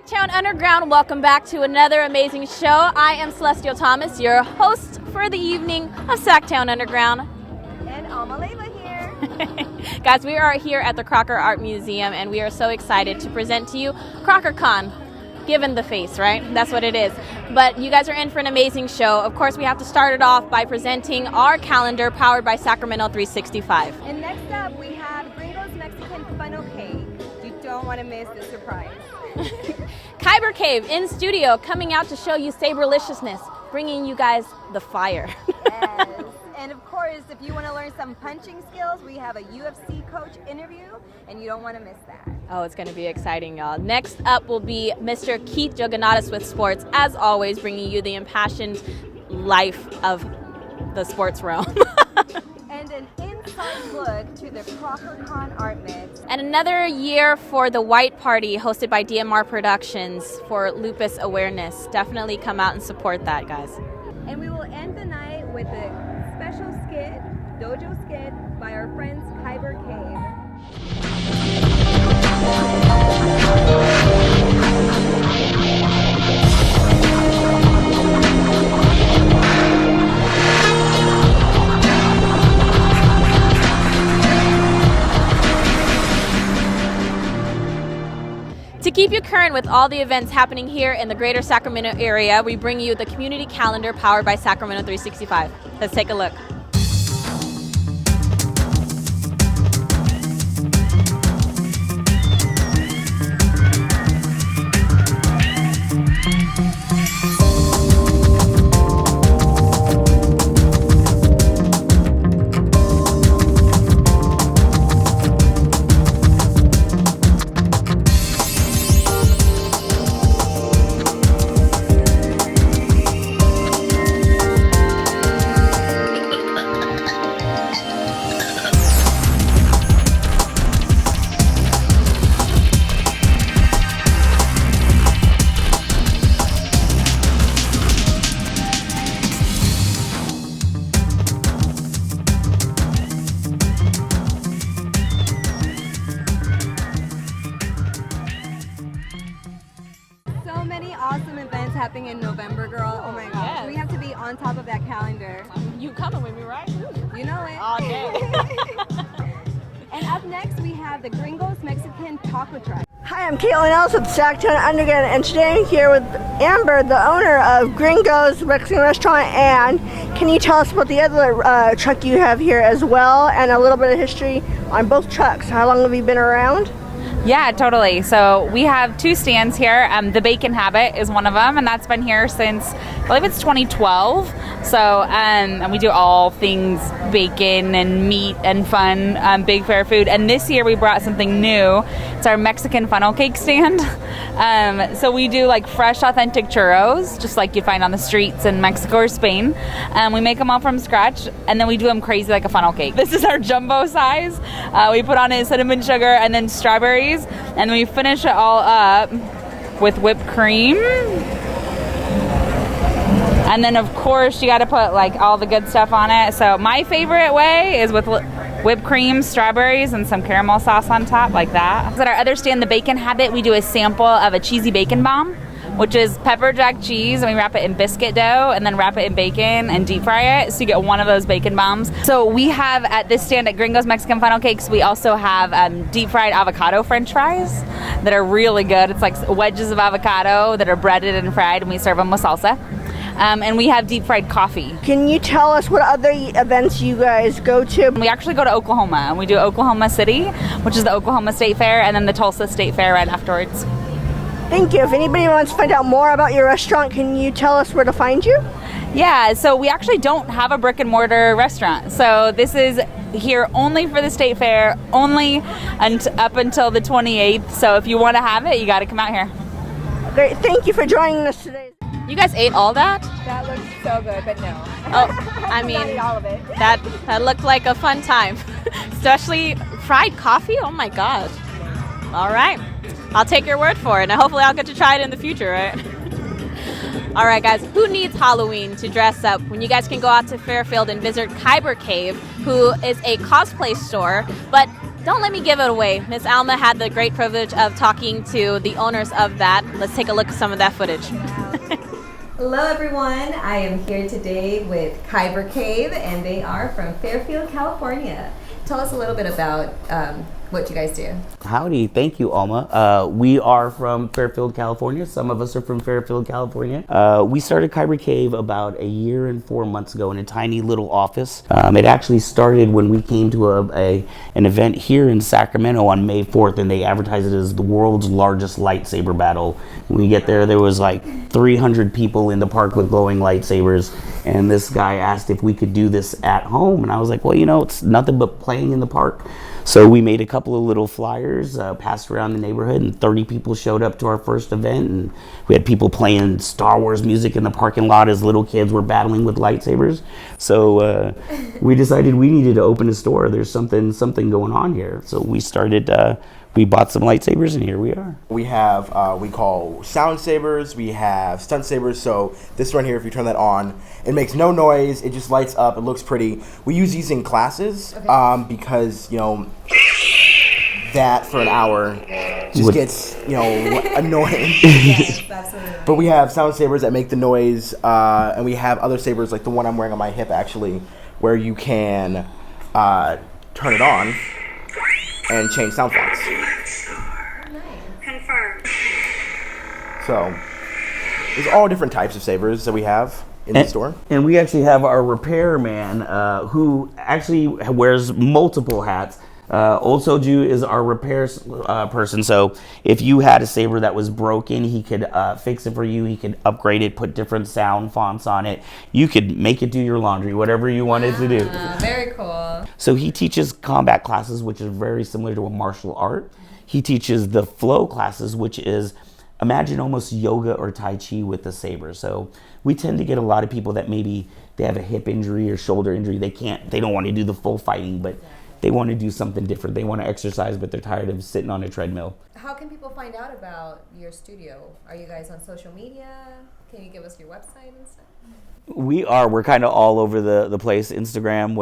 SacTown Underground, welcome back to another amazing show. I am Celestial Thomas, your host for the evening of SacTown Underground. And Amalayla here. Guys, we are here at the Crocker Art Museum and we are so excited to present to you CrockerCon. Given the face, right? That's what it is. But you guys are in for an amazing show. Of course, we have to start it off by presenting our calendar powered by Sacramento 365. And next up, we have Gringos Mexican Funnel Cake. You don't want to miss the surprise. Kyber Cave in studio, coming out to show you saberliciousness, bringing you guys the fire. Yes. And of course, if you want to learn some punching skills, we have a UFC coach interview, and you don't want to miss that. Oh, it's going to be exciting, y'all. Next up will be Mr. Keith Jouganatos with sports, as always, bringing you the impassioned life of the sports realm. And an inside look to the CrockerCon ArtMix. And another year for the White Party, hosted by DMR Productions for lupus awareness. Definitely come out and support that, guys. And we will end the night with a special skit, Dojo skit, by our friends Kyber Cave. To keep you current with all the events happening here in the greater Sacramento area, we bring you the community calendar powered by Sacramento 365. Let's take a look. So many awesome events happening in November, girl. Oh my gosh. Yes. We have to be on top of that calendar. You coming with me, right? You know it. All day. And up next, we have the Gringos Mexican Taco Truck. Hi, I'm Caitlin Ellis with SacTown Underground, and today I'm here with Amber, the owner of Gringos Mexican Restaurant. And can you tell us about the other truck you have here as well, and a little bit of history on both trucks? How long have you been around? Yeah, totally. So we have two stands here. The Bacon Habit is one of them, and that's been here since, I believe it's 2012. So, and we do all things bacon and meat and fun, big fair food. And this year we brought something new. It's our Mexican funnel cake stand. So we do like fresh, authentic churros, just like you find on the streets in Mexico or Spain. We make them all from scratch, and then we do them crazy like a funnel cake. This is our jumbo size. We put on it cinnamon sugar and then strawberries, and we finish it all up with whipped cream. And then of course you got to put like all the good stuff on it. So my favorite way is with whipped cream, strawberries, and some caramel sauce on top, like that. At our other stand, the Bacon Habit, we do a sample of a cheesy bacon bomb, which is pepper jack cheese, and we wrap it in biscuit dough and then wrap it in bacon and deep fry it, so you get one of those bacon bombs. So we have at this stand at Gringos Mexican Funnel Cakes, we also have deep fried avocado french fries that are really good. It's like wedges of avocado that are breaded and fried, and we serve them with salsa. And we have deep fried coffee. Can you tell us what other events you guys go to? We actually go to Oklahoma, and we do Oklahoma City, which is the Oklahoma State Fair, and then the Tulsa State Fair right afterwards. Thank you. If anybody wants to find out more about your restaurant, can you tell us where to find you? Yeah, so we actually don't have a brick and mortar restaurant. So this is here only for the State Fair, only up until the 28th. So if you want to have it, you got to come out here. Great. Thank you for joining us today. You guys ate all that? That looks so good, but no. Oh, I mean, Not eat all of it. that looked like a fun time. Especially fried coffee? Oh my gosh. All right. I'll take your word for it, and hopefully I'll get to try it in the future, right? All right, guys, who needs Halloween to dress up when you guys can go out to Fairfield and visit Kyber Cave, who is a cosplay store, but Don't let me give it away. Miss Alma had the great privilege of talking to the owners of that. Let's take a look at some of that footage. Hello everyone, I am here today with Kyber Cave and they are from Fairfield, California. Tell us a little bit about what you guys do. Howdy, thank you, Alma. We are from Fairfield, California. Some of us are from Fairfield, California. We started Kyber Cave about a year and 4 months ago in a tiny little office. It actually started when we came to an event here in Sacramento on May 4th, and they advertised it as the world's largest lightsaber battle. When we get there, there was like 300 people in the park with glowing lightsabers, and this guy asked if we could do this at home, and I was like, well, you know, it's nothing but playing in the park. So we made a couple of little flyers, passed around the neighborhood, and 30 people showed up to our first event. And we had people playing Star Wars music in the parking lot as little kids were battling with lightsabers. So we decided we needed to open a store. There's something going on here. So we started. We bought some lightsabers, and here we are. We have, we call sound sabers, we have stunt sabers. So this one here, if you turn that on, it makes no noise, it just lights up, it looks pretty. We use these in classes because, you know, that for an hour just gets, you know, annoying. Yes, absolutely. But we have sound sabers that make the noise, and we have other sabers, like the one I'm wearing on my hip actually, where you can turn it on and change sound effects. Confirmed. So there's all different types of sabers that we have in the store. And we actually have our repairman who actually wears multiple hats. Old Soju is our repair person, so if you had a saber that was broken, he could fix it for you. He could upgrade it, put different sound fonts on it. You could make it do your laundry, whatever you wanted to do. Very cool. So he teaches combat classes, which is very similar to a martial art. He teaches the flow classes, which is, imagine almost yoga or Tai Chi with the saber. So we tend to get a lot of people that maybe they have a hip injury or shoulder injury. They don't want to do the full fighting, but they want to do something different. They want to exercise, but they're tired of sitting on a treadmill. How can people find out about your studio? Are you guys on social media? Can you give us your website and stuff? We're kind of all over the place. Instagram,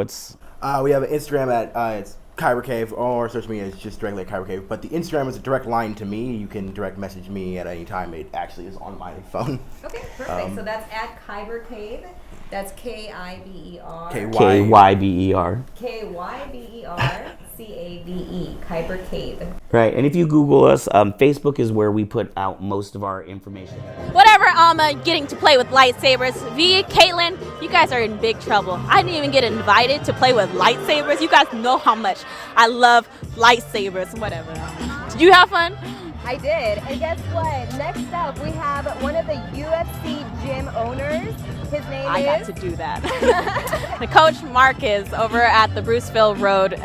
We have an Instagram at it's Kyber Cave. All our social media is just directly at Kyber Cave. But the Instagram is a direct line to me. You can direct message me at any time. It actually is on my phone. Okay, perfect. So that's at Kyber Cave. That's K-I-B-E-R. K-Y-B-E-R. K-Y-B-E-R-C-A-V-E. Kyber Cave. Right, and if you Google us, Facebook is where we put out most of our information. Whatever, Alma, getting to play with lightsabers. V, Caitlin, you guys are in big trouble. I didn't even get invited to play with lightsabers. You guys know how much I love lightsabers. Whatever. Did you have fun? I did. And guess what? Next up, we have one of the UFC Gym owners. His name I is... got to do that. The coach Marcus over at the Bruceville Road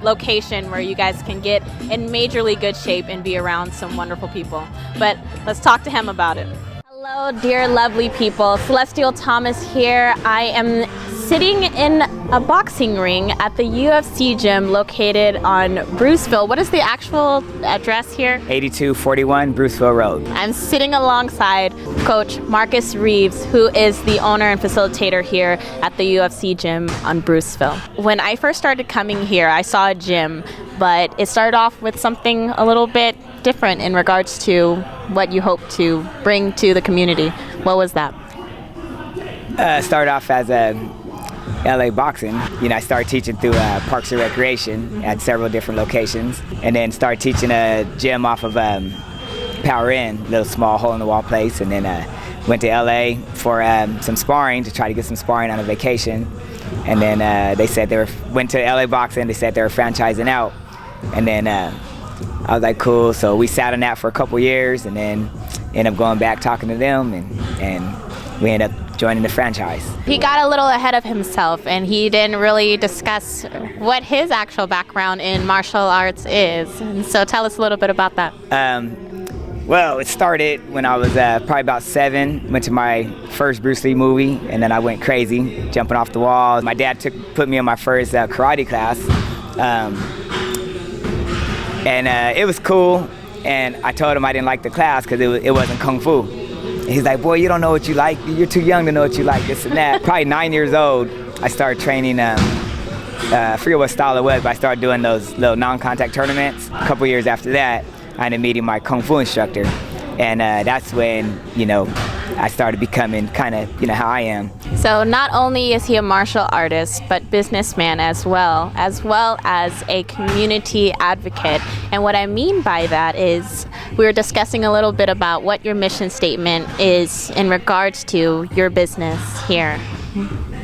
location where you guys can get in majorly good shape and be around some wonderful people. But let's talk to him about it. Hello, dear lovely people. Celestial Thomas here. I am sitting in a boxing ring at the UFC Gym located on Bruceville. What is the actual address here? 8241 Bruceville Road. I'm sitting alongside Coach Marcus Reeves, who is the owner and facilitator here at the UFC Gym on Bruceville. When I first started coming here, I saw a gym, but it started off with something a little bit different in regards to what you hope to bring to the community. What was that? Started off as a LA boxing. You know, I started teaching through Parks and Recreation at several different locations, and then started teaching a gym off of Power Inn, little small hole-in-the-wall place, and then went to LA for some sparring to try to get some sparring on a vacation, and then they said went to LA boxing. They said they were franchising out, and then I was like, cool. So we sat on that for a couple years, and then ended up going back talking to them, and we ended up joining the franchise. He got a little ahead of himself and he didn't really discuss what his actual background in martial arts is. And so tell us a little bit about that. Well, it started when I was probably about 7, went to my first Bruce Lee movie, and then I went crazy, jumping off the wall. My dad put me in my first karate class, and it was cool, and I told him I didn't like the class because it wasn't Kung Fu. He's like, boy, you don't know what you like. You're too young to know what you like, this and that. Probably 9 years old, I started training I forget what style it was, but I started doing those little non-contact tournaments. A couple years after that, I ended up meeting my Kung Fu instructor. And that's when, I started becoming kind of, how I am. So not only is he a martial artist, but businessman as well as a community advocate. And what I mean by that is we were discussing a little bit about what your mission statement is in regards to your business here.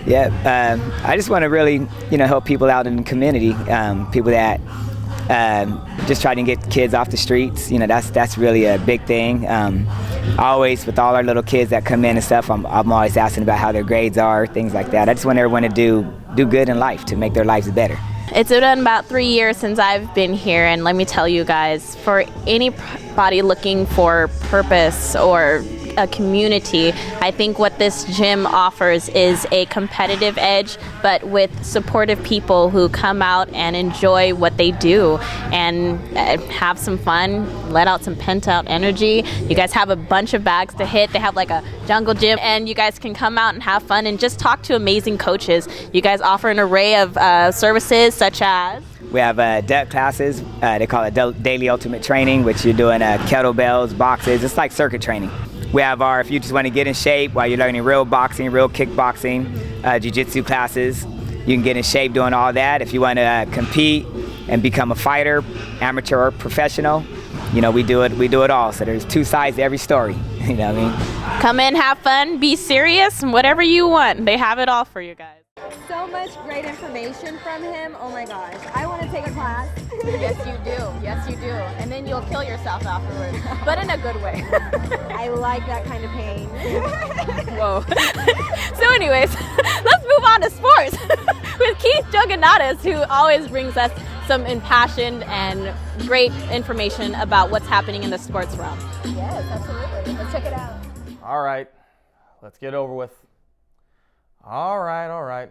Yeah, I just want to really, help people out in the community, people that just try to get kids off the streets. That's really a big thing. Always, with all our little kids that come in and stuff, I'm always asking about how their grades are, things like that. I just want everyone to do good in life, to make their lives better. It's been about 3 years since I've been here, and let me tell you guys, for anybody looking for purpose or a community, I think what this gym offers is a competitive edge, but with supportive people who come out and enjoy what they do and have some fun, let out some pent out energy. You guys have a bunch of bags to hit. They have like a jungle gym, and you guys can come out and have fun and just talk to amazing coaches. You guys offer an array of services such as... We have duck classes. They call it daily ultimate training, which you're doing kettlebells, boxes. It's like circuit training. We have if you just want to get in shape while you're learning real boxing, real kickboxing, jiu-jitsu classes. You can get in shape doing all that. If you want to compete and become a fighter, amateur or professional, we do it all. So there's two sides to every story. You know what I mean? Come in, have fun, be serious, and whatever you want. They have it all for you guys. So much great information from him. Oh my gosh, I want to take a class. Yes, you do. Yes, you do. And then you'll kill yourself afterwards, but in a good way. I like that kind of pain. Whoa. So anyways, let's move on to sports with Keith Jouganatos, who always brings us some impassioned and great information about what's happening in the sports realm. Yes, absolutely. Let's check it out. All right, let's get it over with. All right.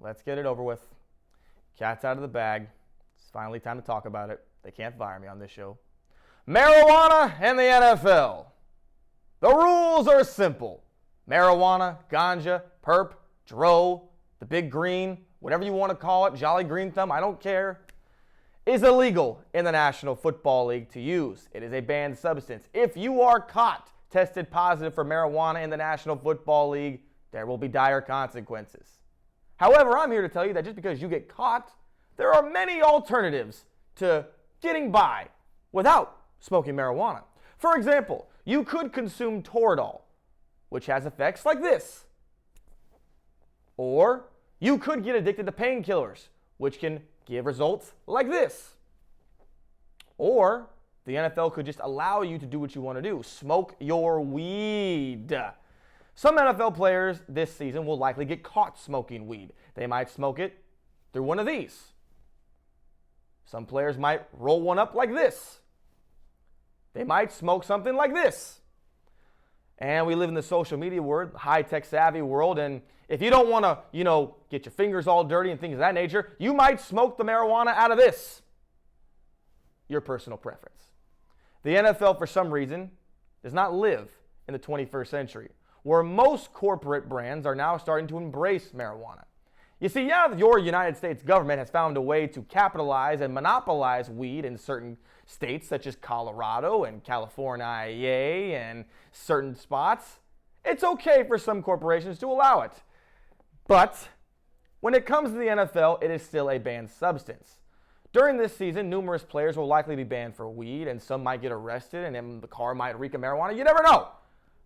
Let's get it over with. Cat's out of the bag. It's finally time to talk about it. They can't fire me on this show. Marijuana and the NFL. The rules are simple. Marijuana, ganja, perp, dro, the big green, whatever you want to call it, jolly green thumb, I don't care, is illegal in the National Football League to use. It is a banned substance. If you are caught tested positive for marijuana in the National Football League, there will be dire consequences. However, I'm here to tell you that just because you get caught, there are many alternatives to getting by without smoking marijuana. For example, you could consume Toradol, which has effects like this. Or you could get addicted to painkillers, which can give results like this. Or the NFL could just allow you to do what you want to do, smoke your weed. Some NFL players this season will likely get caught smoking weed. They might smoke it through one of these. Some players might roll one up like this. They might smoke something like this. And we live in the social media world, high-tech savvy world, and if you don't want to, get your fingers all dirty and things of that nature, you might smoke the marijuana out of this. Your personal preference. The NFL, for some reason, does not live in the 21st century, where most corporate brands are now starting to embrace marijuana. You see, your United States government has found a way to capitalize and monopolize weed in certain states such as Colorado and California and certain spots. It's okay for some corporations to allow it. But when it comes to the NFL, it is still a banned substance. During this season, numerous players will likely be banned for weed, and some might get arrested, and then the car might reek of marijuana. You never know.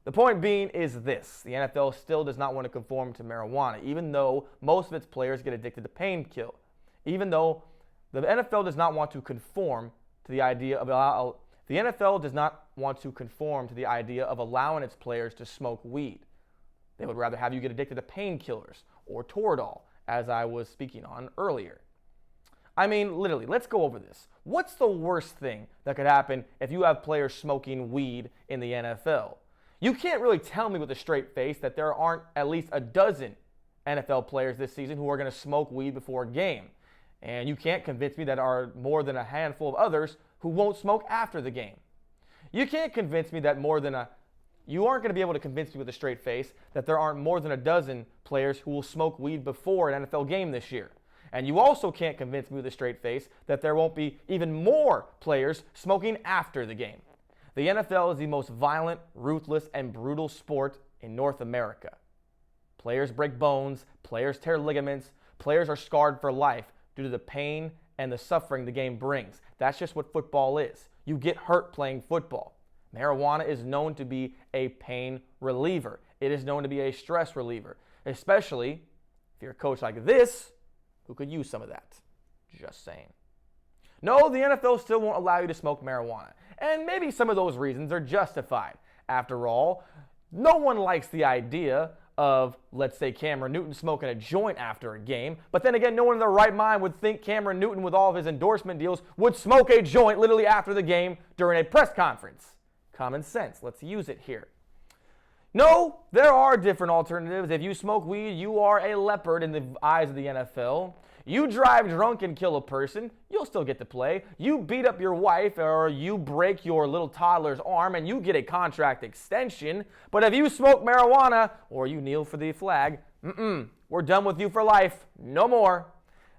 The point being is this. The NFL still does not want to conform to marijuana, even though most of its players get addicted to painkillers. Even though the NFL does not want to conform to the idea of allowing its players to smoke weed. They would rather have you get addicted to painkillers or Toradol, as I was speaking on earlier. I mean, literally, let's go over this. What's the worst thing that could happen if you have players smoking weed in the NFL? You can't really tell me with a straight face that there aren't at least a dozen NFL players this season who are going to smoke weed before a game. And you can't convince me that there are more than a handful of others who won't smoke after the game. You can't convince me that you aren't going to be able to convince me with a straight face that there aren't more than a dozen players who will smoke weed before an NFL game this year. And you also can't convince me with a straight face that there won't be even more players smoking after the game. The NFL is the most violent, ruthless, and brutal sport in North America. Players break bones, players tear ligaments, players are scarred for life due to the pain and the suffering the game brings. That's just what football is. You get hurt playing football. Marijuana is known to be a pain reliever. It is known to be a stress reliever, especially if you're a coach like this who could use some of that. Just saying. No, the NFL still won't allow you to smoke marijuana. And maybe some of those reasons are justified. After all, no one likes the idea of, let's say, Cameron Newton smoking a joint after a game. But then again, no one in their right mind would think Cameron Newton, with all of his endorsement deals, would smoke a joint literally after the game during a press conference. Common sense. Let's use it here. No, there are different alternatives. If you smoke weed, you are a leopard in the eyes of the NFL. You drive drunk and kill a person, you'll still get to play. You beat up your wife or you break your little toddler's arm and you get a contract extension. But if you smoke marijuana or you kneel for the flag, we're done with you for life. No more.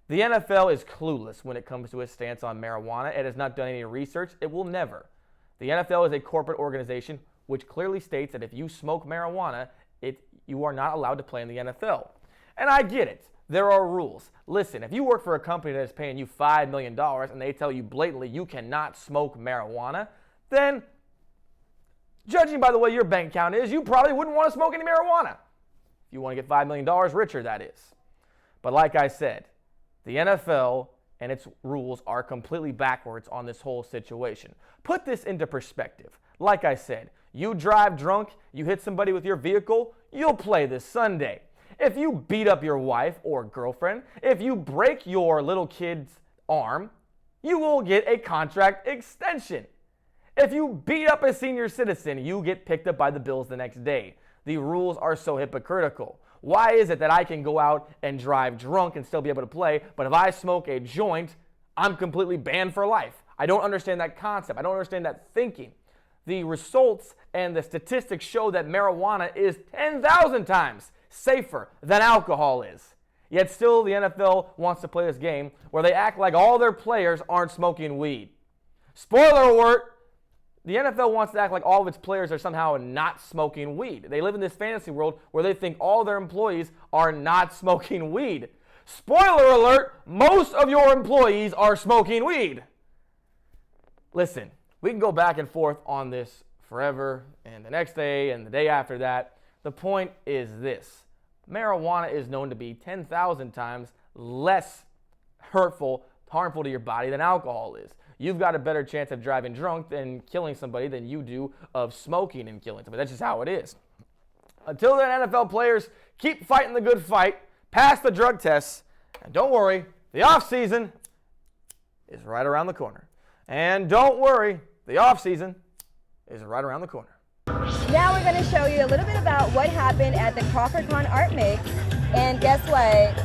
The NFL is clueless when it comes to its stance on marijuana. It has not done any research. It will never. The NFL is a corporate organization which clearly states that if you smoke marijuana, you are not allowed to play in the NFL. And I get it. There are rules. Listen, if you work for a company that is paying you $5 million and they tell you blatantly you cannot smoke marijuana, then judging by the way your bank account is, you probably wouldn't want to smoke any marijuana. If you want to get $5 million richer, that is. But like I said, the NFL and its rules are completely backwards on this whole situation. Put this into perspective. Like I said, you drive drunk, you hit somebody with your vehicle, you'll play this Sunday. If you beat up your wife or girlfriend, if you break your little kid's arm, you will get a contract extension. If you beat up a senior citizen, you get picked up by the Bills the next day. The rules are so hypocritical. Why is it that I can go out and drive drunk and still be able to play, but if I smoke a joint, I'm completely banned for life? I don't understand that concept. I don't understand that thinking. The results and the statistics show that marijuana is 10,000 times safer than alcohol is. Yet still the NFL wants to play this game where they act like all their players aren't smoking weed. Spoiler alert, the NFL wants to act like all of its players are somehow not smoking weed. They live in this fantasy world where they think all their employees are not smoking weed. Spoiler alert, most of your employees are smoking weed. Listen, we can go back and forth on this forever and the next day and the day after that. The point is this. Marijuana is known to be 10,000 times less harmful to your body than alcohol is. You've got a better chance of driving drunk and killing somebody than you do of smoking and killing somebody. That's just how it is. Until then, NFL players, keep fighting the good fight, pass the drug tests, and don't worry, the off-season is right around the corner. And don't worry, the off-season is right around the corner. Now we're going to show you a little bit about what happened at the CrockerCon ArtMix. And guess what?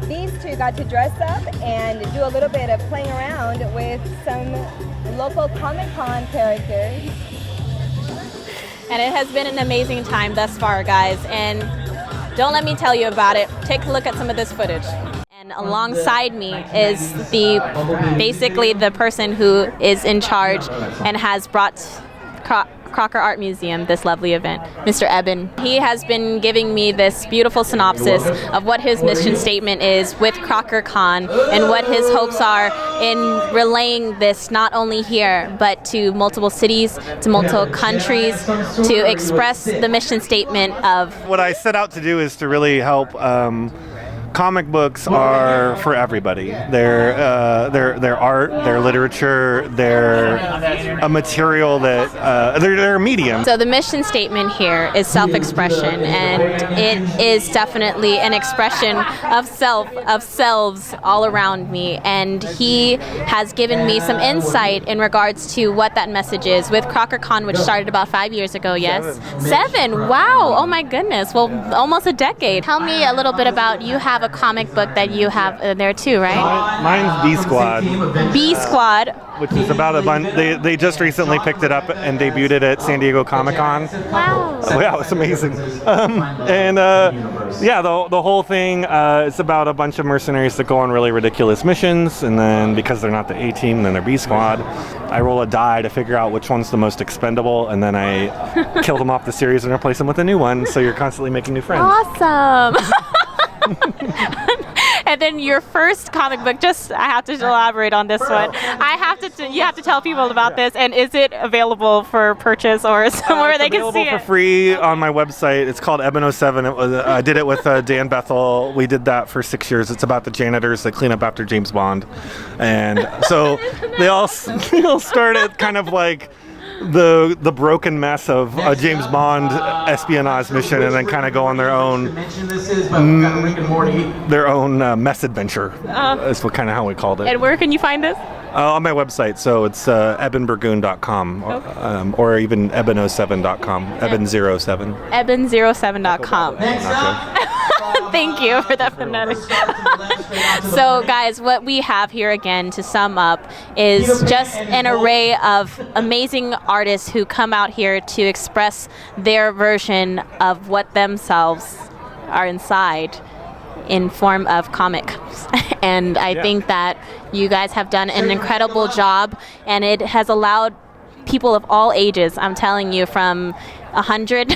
These two got to dress up and do a little bit of playing around with some local Comic-Con characters. And it has been an amazing time thus far, guys. And don't let me tell you about it. Take a look at some of this footage. And alongside me is basically the person who is in charge and has brought Crocker Art Museum this lovely event, Mr. Eben. He has been giving me this beautiful synopsis of what his mission statement is with CrockerCon and what his hopes are in relaying this not only here but to multiple cities, to multiple countries, to express the mission statement of what I set out to do is to really help. Comic books are for everybody. They're art, they're literature, they're a material that they're a medium. So the mission statement here is self-expression, and it is definitely an expression of selves all around me. And he has given me some insight in regards to what that message is with CrockerCon, which started about 5 years ago. Yes, 7. Wow. Oh my goodness. Well, almost a decade. Tell me a little bit about, you have have a comic book that you have there too, right? Mine's B Squad, B Squad. which is about a bunch. They just recently picked it up and debuted it at San Diego Comic-Con. Wow. Oh, yeah, it was amazing. The whole thing, it's about a bunch of mercenaries that go on really ridiculous missions, and then because they're not the A team, then they're B Squad. I roll a die to figure out which one's the most expendable, and then I kill them off the series and replace them with a new one, so you're constantly making new friends. Awesome. And then your first comic book, I have to elaborate on this one. You have to tell people about this, and is it available for purchase or somewhere they can see it? It's available for free on my website. It's called Ebon 07. I did it with Dan Bethel. We did that for 6 years. It's about the janitors that clean up after James Bond. And so they all started kind of like the broken mess of a James Bond espionage mission, and then kind of go on their own mess adventure. Is what kind of how we called it. And where can you find this? On my website, so it's ebonburgoon.com or even ebon07.com, ebon07. ebon07.com. Thank you for that phonetic. So guys, what we have here again to sum up is just an array of amazing artists who come out here to express their version of what themselves are inside in form of comic. And I think that you guys have done an incredible job, and it has allowed people of all ages, I'm telling you, from 100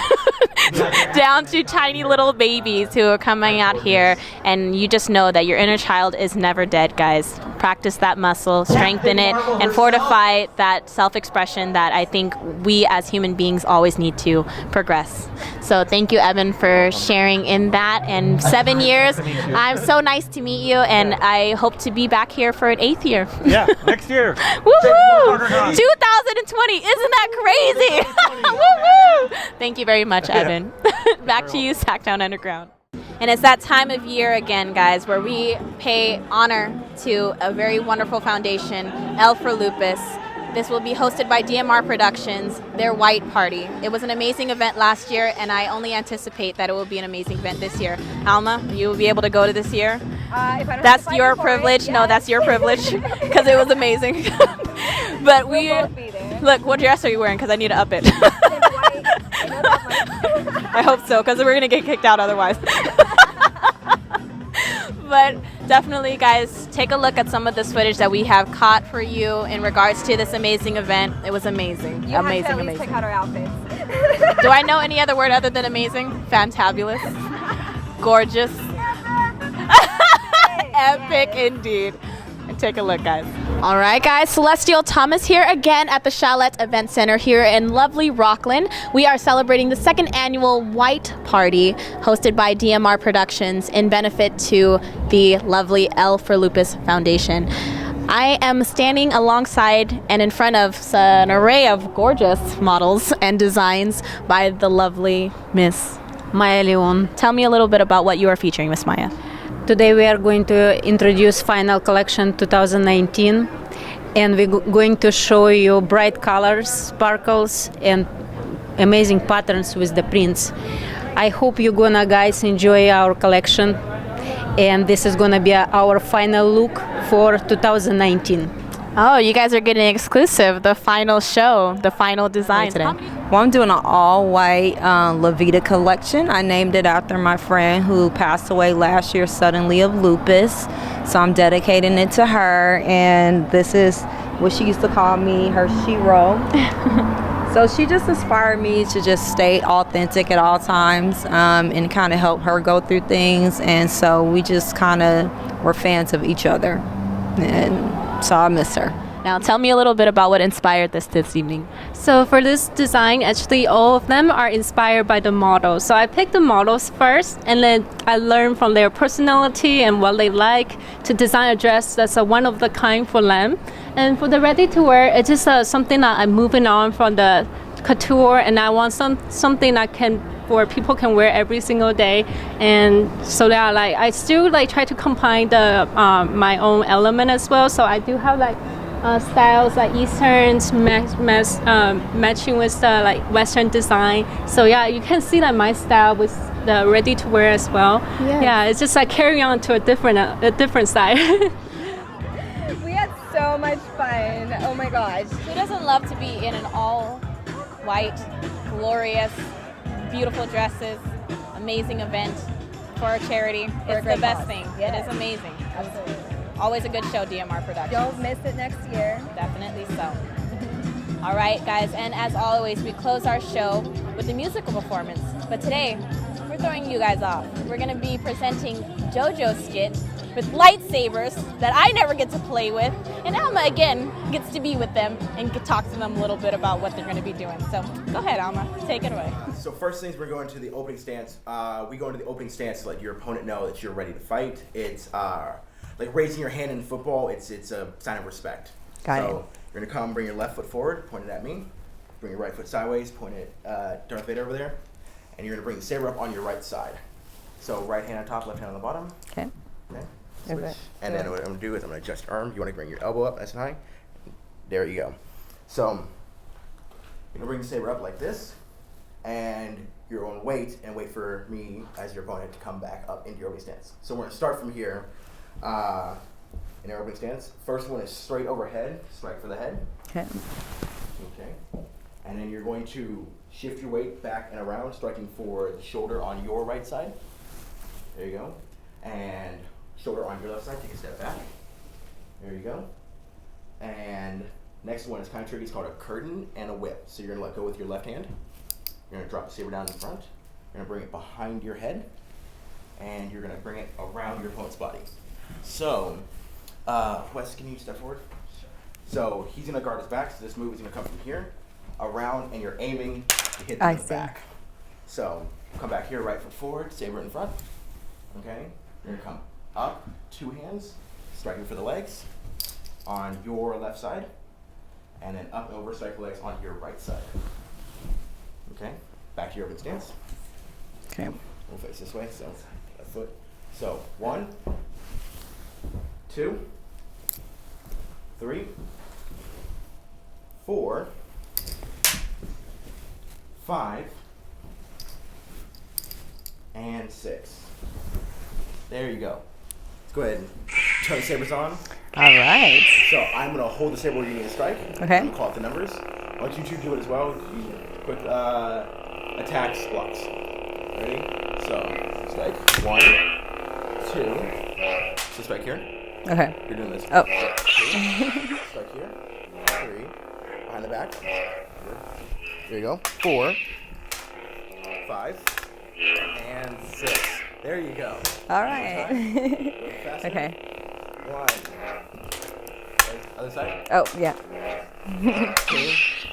down to tiny little babies who are coming out here, and you just know that your inner child is never dead, guys. Practice that muscle, strengthen it, and fortify that self-expression that I think we as human beings always need to progress. So thank you, Ebon, for sharing in that. And 7 years, I'm so nice to meet you, and I hope to be back here for an 8th year. Yeah, next year. Woohoo! 2020, isn't that crazy? Woohoo! Thank you very much, Ebon. Back to you, SacTown Underground. And it's that time of year again, guys, where we pay honor to a very wonderful foundation, L for Lupus. This will be hosted by DMR Productions, their White Party. It was an amazing event last year, and I only anticipate that it will be an amazing event this year. Alma, you will be able to go to this year? That's your privilege. No, that's your privilege, because it was amazing. But we'll both be there. Look, what dress are you wearing? Because I need to up it. I hope so, because we're going to get kicked out otherwise. But definitely, guys, take a look at some of this footage that we have caught for you in regards to this amazing event. It was amazing. You have to at least pick out our outfits. Do I know any other word other than amazing? Fantabulous. Gorgeous. Epic indeed. And take a look, guys. All right, guys, Celestial Thomas here again at the Chalette Event Center here in lovely Rockland. We are celebrating the 2nd annual White Party hosted by DMR Productions in benefit to the lovely L for Lupus Foundation. I am standing alongside and in front of an array of gorgeous models and designs by the lovely Miss Maya Leon. Tell me a little bit about what you are featuring, Miss Maya. Today we are going to introduce Final Collection 2019, and we're going to show you bright colors, sparkles, and amazing patterns with the prints. I hope you're gonna guys enjoy our collection, and this is gonna be our final look for 2019. Oh, you guys are getting exclusive, the final show, the final design today. Well, I'm doing an all-white Levita collection. I named it after my friend who passed away last year suddenly of lupus. So I'm dedicating it to her, and this is what she used to call me, her shiro. So she just inspired me to just stay authentic at all times and kind of help her go through things. And so we just kind of were fans of each other. And so I miss her. Now tell me a little bit about what inspired this evening. So for this design, actually all of them are inspired by the models. So I picked the models first, and then I learned from their personality and what they like to design a dress that's a one of the kind for them. And for the ready to wear, it's just something that I'm moving on from the couture, and I want something that where people can wear every single day. And so that I still try to combine the my own element as well. So I do have styles like Easterns matching with the Western design. So yeah, you can see my style with ready to wear as well. Yes. Yeah, it's just like carrying on to a different side. We had so much fun. Oh my gosh. Who doesn't love to be in an all white, glorious, beautiful dresses, amazing event for a charity? For a It's great the best cause. thing. Yes. It is amazing. Absolutely. Always a good show, DMR Productions. Don't miss it next year. Definitely so. All right, guys, and as always, we close our show with a musical performance. But today, we're throwing you guys off. We're going to be presenting JoJo's skit with lightsabers that I never get to play with, and Alma, again, gets to be with them and talk to them a little bit about what they're going to be doing. So go ahead, Alma. Take it away. So first things, we're going to the opening stance. We go into the opening stance to let your opponent know that you're ready to fight. It's like raising your hand in football. It's a sign of respect. Got it. So you're gonna come, bring your left foot forward, point it at me. Bring your right foot sideways, point it Darth Vader over there, and you're gonna bring the saber up on your right side. So right hand on top, left hand on the bottom. Okay. Okay. Switch. Okay. And then what I'm gonna do is I'm gonna adjust your arm. You wanna bring your elbow up nice and high. There you go. So you're gonna bring the saber up like this, and you're gonna wait for me as your opponent to come back up into your opening stance. So we're gonna start from here in our opening stance. First one is straight overhead, strike for the head. Okay. Okay. And then you're going to shift your weight back and around, striking for the shoulder on your right side. There you go. And shoulder on your left side, take a step back. There you go. And next one is kind of tricky. It's called a curtain and a whip. So you're going to let go with your left hand. You're going to drop the saber down in front. You're going to bring it behind your head. And you're going to bring it around your opponent's body. So, Wes, can you step forward? So he's going to guard his back. So this move is going to come from here, around, and you're aiming to hit the back. So come back here, right foot forward, saber in front. Okay? You're going to come up, two hands, striking for the legs on your left side, and then up and over, strike the legs on your right side. Okay? Back to your open stance. Okay. We'll face this way, so left foot. So 1, 2, 3, 4, 5, and 6. There you go. Let's go ahead and turn the sabers on. All right. So I'm going to hold the saber where you need to strike. Okay. I'm going to call out the numbers. I want you two to do it as well. You quick attacks, blocks. Ready? So strike. 1, 2. So strike here. Okay. You're doing this. Oh. 2. Strike here. 3. Behind the back. There you go. 4. 5. And 6. There you go. All right. Okay. 1. Other side. Oh, yeah. 2.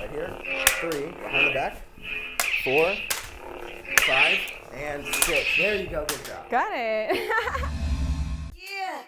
Right here. 3. Behind the back. 4. 5. And 6. There you go. Good job. Got it. Yeah.